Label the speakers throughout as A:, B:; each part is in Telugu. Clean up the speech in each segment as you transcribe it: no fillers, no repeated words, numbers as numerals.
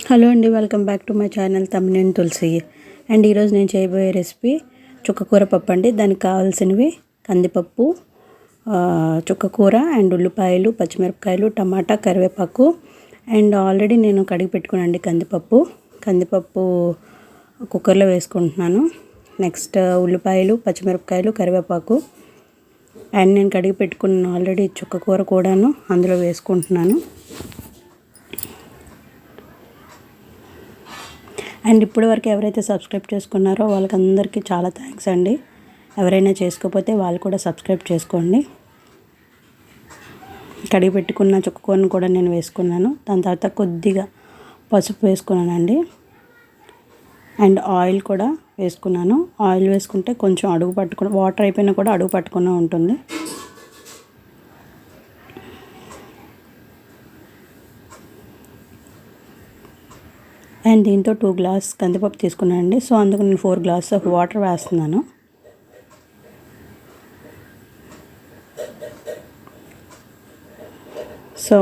A: హలో అండి, welcome back to my channel Tammineni Tulasi. And ఈరోజు నేను చేయబోయే రెసిపీ చుక్కకూర పప్పు అండి. దానికి కావాల్సినవి కందిపప్పు, చుక్కకూర అండ్ ఉల్లిపాయలు, పచ్చిమిరపకాయలు, టమాటా, కరివేపాకు. అండ్ ఆల్రెడీ నేను కడిగి పెట్టుకున్నానండి కందిపప్పు కుక్కర్లో వేసుకుంటున్నాను. నెక్స్ట్ ఉల్లిపాయలు, పచ్చిమిరపకాయలు, కరివేపాకు అండ్ నేను కడిగి పెట్టుకున్న ఆల్రెడీ చుక్కకూర కూడాను అందులో వేసుకుంటున్నాను. అండ్ ఇప్పటి వరకు ఎవరైతే సబ్స్క్రైబ్ చేసుకున్నారో వాళ్ళకందరికీ చాలా థ్యాంక్స్ అండి. ఎవరైనా చేసుకోకపోతే వాళ్ళు కూడా సబ్స్క్రైబ్ చేసుకోండి. కడిగి పెట్టుకున్న చుక్కకూరను కూడా నేను వేసుకున్నాను. దాని తర్వాత కొద్దిగా పసుపు వేసుకున్నానండి. అండ్ ఆయిల్ కూడా వేసుకున్నాను. ఆయిల్ వేసుకుంటే కొంచెం అడుగు పట్టుకుని, వాటర్ అయిపోయినా కూడా అడుగు పట్టుకునే ఉంటుంది. అండ్ దీంతో 2 గ్లాస్ కందిపప్పు తీసుకున్నానండి. సో అందుకు నేను 4 గ్లాస్ ఆఫ్ వాటర్ వేస్తున్నాను. సో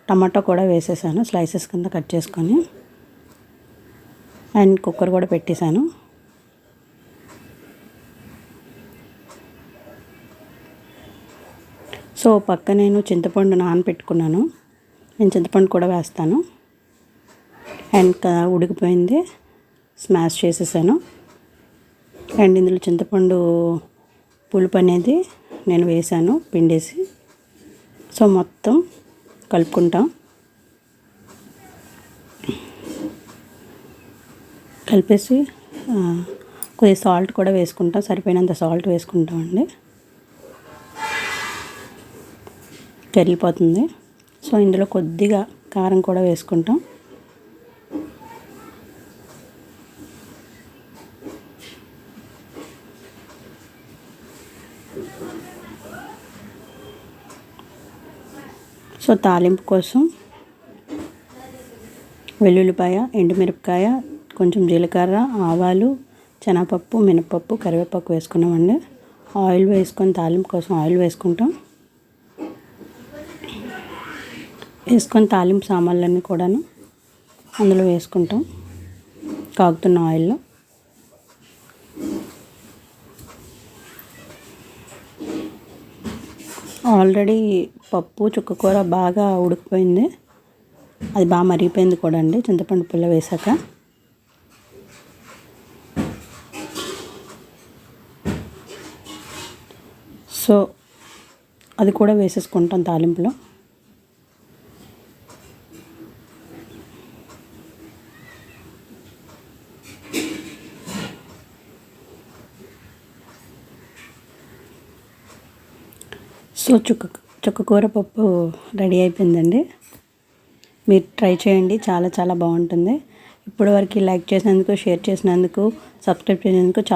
A: టమాటా కూడా వేసేసాను స్లైసెస్ కింద కట్ చేసుకొని. అండ్ కుక్కర్ కూడా పెట్టేశాను. సో పక్క నేను చింతపండు నానబెట్టుకున్నాను. నేను చింతపండు కూడా వేస్తాను. అండ్ ఉడికిపోయింది, స్మాష్ చేసేసాను. అండ్ ఇందులో చింతపండు పులుపు అనేది నేను వేసాను పిండేసి. సో మొత్తం కలుపుకుంటాం. కలిపేసి కొద్దిగా సాల్ట్ కూడా వేసుకుంటాం, సరిపోయినంత సాల్ట్ వేసుకుంటామండి. కరిగిపోతుంది. సో ఇందులో కొద్దిగా కారం కూడా వేసుకుంటాం. సో తాలింపు కోసం వెల్లుల్లిపాయ, ఎండుమిరపకాయ, కొంచెం జీలకర్ర, ఆవాలు, శనగపప్పు, మినపప్పు, కరివేపాకు వేసుకున్నామండి. ఆయిల్ వేసుకొని తాలింపు కోసం ఆయిల్ వేసుకుంటాం. వేసుకొని తాలింపు సామాన్లన్నీ కూడాను అందులో వేసుకుంటాం కాగుతున్న ఆయిల్లో. ఆల్రెడీ పప్పు చుక్కకూర బాగా ఉడికిపోయింది, అది బాగా మరిగిపోయింది కూడా అండి చింతపండు పుల్ల వేసాక. సో అది కూడా వేసేసుకుంటాం తాలింపులో. సో చుక్కకూర పప్పు రెడీ అయిపోయిందండి. మీరు ట్రై చేయండి, చాలా చాలా బాగుంటుంది. ఇప్పటివరకు లైక్ చేసినందుకు, షేర్ చేసినందుకు, సబ్స్క్రైబ్ చేసినందుకు చాలా